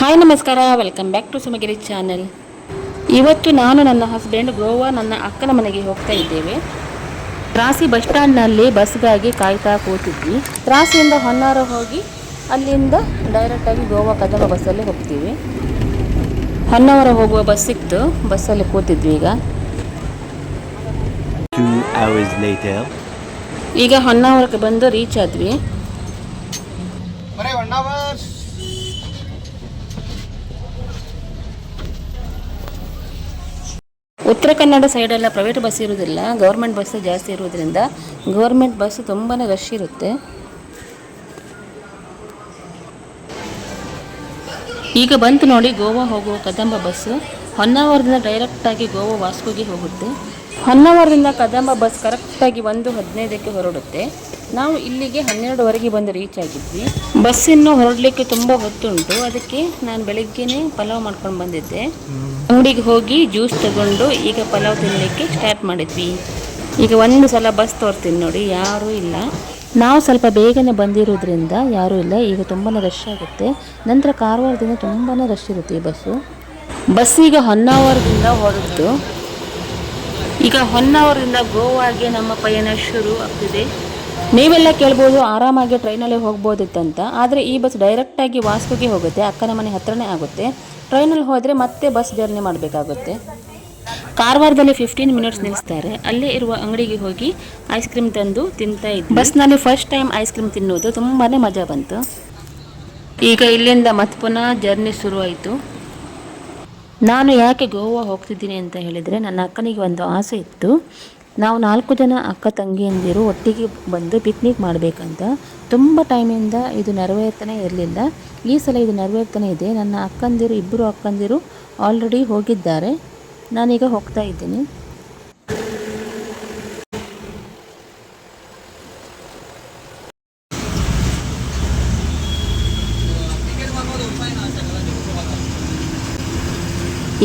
Hi ನಮಸ್ಕಾರ, welcome back to ಸುಮಗಿರಿ channel. ಇವತ್ತು ನಾನು ನನ್ನ ಹಸ್ಬೆಂಡ್ ಗೋವಾ ನನ್ನ ಅಕ್ಕನ ಮನೆಗೆ ಹೋಗ್ತಾ ಇದ್ದೇವೆ. ತ್ರಾಸಿ ಬಸ್ ಸ್ಟ್ಯಾಂಡ್ನಲ್ಲಿ ಬಸ್ಗಾಗಿ ಕಾಯ್ತಾ ಕೂತಿದ್ವಿ. ತ್ರಾಸಿಯಿಂದ ಹೊನ್ನಾವರ ಹೋಗಿ ಅಲ್ಲಿಂದ ಡೈರೆಕ್ಟಾಗಿ ಗೋವಾ ಕದಂಬ ಬಸ್ಸಲ್ಲಿ ಹೋಗ್ತೀವಿ. ಹೊನ್ನಾವರ ಹೋಗುವ ಬಸ್ ಸಿಕ್ತು, ಬಸ್ಸಲ್ಲಿ ಕೂತಿದ್ವಿ. ಈಗ ಹೊನ್ನಾವರಕ್ಕೆ ಬಂದು ರೀಚ್ ಆದ್ವಿ. ಉತ್ತರ ಕನ್ನಡ ಸೈಡೆಲ್ಲ ಪ್ರೈವೇಟ್ ಬಸ್ ಇರೋದಿಲ್ಲ, ಗೌರ್ಮೆಂಟ್ ಬಸ್ ಜಾಸ್ತಿ ಇರೋದ್ರಿಂದ ಗೌರ್ಮೆಂಟ್ ಬಸ್ ತುಂಬಾ ರಶ್ ಇರುತ್ತೆ. ಈಗ ಬಂತು ನೋಡಿ ಗೋವಾ ಹೋಗುವ ಕದಂಬ ಬಸ್ಸು. ಹೊನ್ನಾವರದಿಂದ ಡೈರೆಕ್ಟಾಗಿ ಗೋವಾ ವಾಸ್ಕೋಗೆ ಹೋಗುತ್ತೆ. ಹೊನ್ನಾವರದಿಂದ ಕದಂಬ ಬಸ್ ಕರೆಕ್ಟಾಗಿ 1:15ಕ್ಕೆ ಹೊರಡುತ್ತೆ. ನಾವು ಇಲ್ಲಿಗೆ 12ವರೆಗೆ ಬಂದು ರೀಚ್ ಆಗಿದ್ವಿ. ಬಸ್ ಇನ್ನೂ ಹೊರಡಲಿಕ್ಕೆ ತುಂಬ ಹೊತ್ತುಂಟು, ಅದಕ್ಕೆ ನಾನು ಬೆಳಿಗ್ಗೆನೇ ಪಲಾವ್ ಮಾಡ್ಕೊಂಡು ಬಂದಿದ್ದೆ. ಅಂಗಡಿಗೆ ಹೋಗಿ ಜ್ಯೂಸ್ ತಗೊಂಡು ಈಗ ಪಲಾವ್ ತಿನ್ನಲಿಕ್ಕೆ ಸ್ಟಾರ್ಟ್ ಮಾಡಿದ್ವಿ. ಈಗ ಒಂದು ಸಲ ಬಸ್ ತೋರ್ತೀನಿ ನೋಡಿ, ಯಾರೂ ಇಲ್ಲ. ನಾವು ಸ್ವಲ್ಪ ಬೇಗನೆ ಬಂದಿರೋದ್ರಿಂದ ಯಾರೂ ಇಲ್ಲ. ಈಗ ತುಂಬಾ ರಶ್ ಆಗುತ್ತೆ. ನಂತರ ಕಾರವಾರದಿಂದ ತುಂಬಾ ರಶ್ ಇರುತ್ತೆ ಈ ಬಸ್ ಈಗ ಹೊನ್ನಾವರದಿಂದ ಹೊರಟು ಈಗ ಹೊನ್ನಾವರದಿಂದ ಗೋವಾಗೆ ನಮ್ಮ ಪಯಣ ಶುರು ಆಗ್ತಿದೆ. ನೀವೆಲ್ಲ ಕೇಳ್ಬೋದು ಆರಾಮಾಗಿ ಟ್ರೈನಲ್ಲೇ ಹೋಗ್ಬೋದಿತ್ತಂತ, ಆದರೆ ಈ ಬಸ್ ಡೈರೆಕ್ಟಾಗಿ ವಾಸ್ಕೋಗೆ ಹೋಗುತ್ತೆ. ಅಕ್ಕನ ಮನೆ ಹತ್ರನೇ ಆಗುತ್ತೆ. ಟ್ರೈನಲ್ಲಿ ಹೋದರೆ ಮತ್ತೆ ಬಸ್ ಜರ್ನಿ ಮಾಡಬೇಕಾಗುತ್ತೆ. ಕಾರವಾರದಲ್ಲಿ 15 ಮಿನಿಟ್ಸ್ ನಿಲ್ಲಿಸ್ತಾರೆ. ಅಲ್ಲೇ ಇರುವ ಅಂಗಡಿಗೆ ಹೋಗಿ ಐಸ್ ಕ್ರೀಮ್ ತಂದು ತಿಂತಾ ಇದ್ವಿ. ಬಸ್ನಲ್ಲಿ ಫಸ್ಟ್ ಟೈಮ್ ಐಸ್ ಕ್ರೀಮ್ ತಿನ್ನೋದು ತುಂಬಾ ಮಜಾ ಬಂತು. ಈಗ ಇಲ್ಲಿಂದ ಮತ್ತೆ ಪುನಃ ಜರ್ನಿ ಶುರುವಾಯಿತು. ನಾನು ಯಾಕೆ ಗೋವಾ ಹೋಗ್ತಿದ್ದೀನಿ ಅಂತ ಹೇಳಿದರೆ, ನನ್ನ ಅಕ್ಕನಿಗೆ ಒಂದು ಆಸೆ ಇತ್ತು. ನಾವು 4 ಜನ ಅಕ್ಕ ತಂಗಿಯಂದಿರು ಒಟ್ಟಿಗೆ ಬಂದು ಪಿಕ್ನಿಕ್ ಮಾಡಬೇಕಂತ. ತುಂಬ ಟೈಮಿಂದ ಇದು ನೆರವೇರ್ತಾನೆ ಇರಲಿಲ್ಲ. ಈ ಸಲ ಇದು ನೆರವೇರ್ತಾನೆ ಇದೆ. ನನ್ನ ಅಕ್ಕಂದಿರು 2 ಅಕ್ಕಂದಿರು ಆಲ್ರೆಡಿ ಹೋಗಿದ್ದಾರೆ. ನಾನೀಗ ಹೋಗ್ತಾ ಇದ್ದೀನಿ.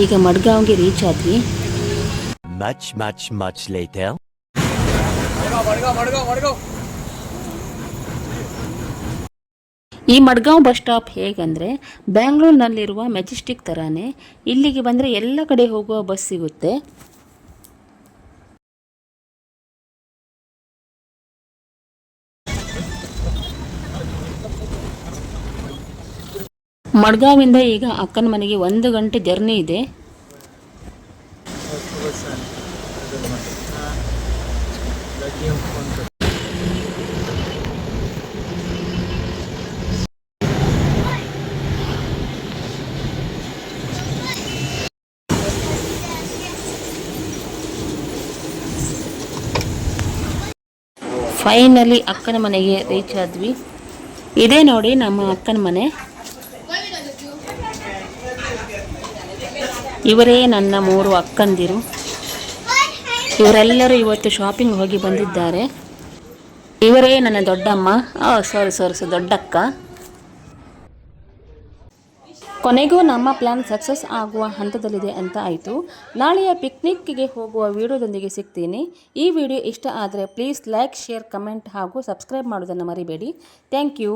ಈಗ ಮಡ್ಗಾವ್ಗೆ ರೀಚ್ ಆದ್ವಿ. Much later. ಈ ಮಡ್ಗಾಂವ್ ಬಸ್ ಸ್ಟಾಪ್ ಹೇಗಂದರೆ, ಬ್ಯಾಂಗ್ಳೂರ್ನಲ್ಲಿರುವ ಮೆಜೆಸ್ಟಿಕ್ ಥರನೇ. ಇಲ್ಲಿಗೆ ಬಂದರೆ ಎಲ್ಲ ಕಡೆ ಹೋಗುವ ಬಸ್ ಸಿಗುತ್ತೆ. ಮಡ್ಗಾವಿಂದ ಈಗ ಅಕ್ಕನ ಮನೆಗೆ 1 ಗಂಟೆ ಜರ್ನಿ ಇದೆ. ಫೈನಲಿ ಅಕ್ಕನ ಮನೆಗೆ ರೀಚ್ ಆದ್ವಿ. ಇದೇ ನೋಡಿ ನಮ್ಮ ಅಕ್ಕನ ಮನೆ. ಇವರೇ ನನ್ನ 3 ಅಕ್ಕಂದಿರು. ಇವರೆಲ್ಲರೂ ಇವತ್ತು ಶಾಪಿಂಗ್ ಹೋಗಿ ಬಂದಿದ್ದಾರೆ. ಇವರೇ ನನ್ನ ದೊಡ್ಡಮ್ಮ, ಸಾರಿ ದೊಡ್ಡಕ್ಕ. ಕೊನೆಗೂ ನಮ್ಮ ಪ್ಲ್ಯಾನ್ ಸಕ್ಸಸ್ ಆಗುವ ಹಂತದಲ್ಲಿದೆ ಅಂತ ಆಯಿತು. ನಾಳೆಯ ಪಿಕ್ನಿಕ್ಗೆ ಹೋಗುವ ವಿಡಿಯೋದೊಂದಿಗೆ ಸಿಗ್ತೀನಿ. ಈ ವಿಡಿಯೋ ಇಷ್ಟ ಆದರೆ ಪ್ಲೀಸ್ ಲೈಕ್, ಶೇರ್, ಕಮೆಂಟ್ ಹಾಗೂ ಸಬ್ಸ್ಕ್ರೈಬ್ ಮಾಡೋದನ್ನು ಮರಿಬೇಡಿ. Thank you.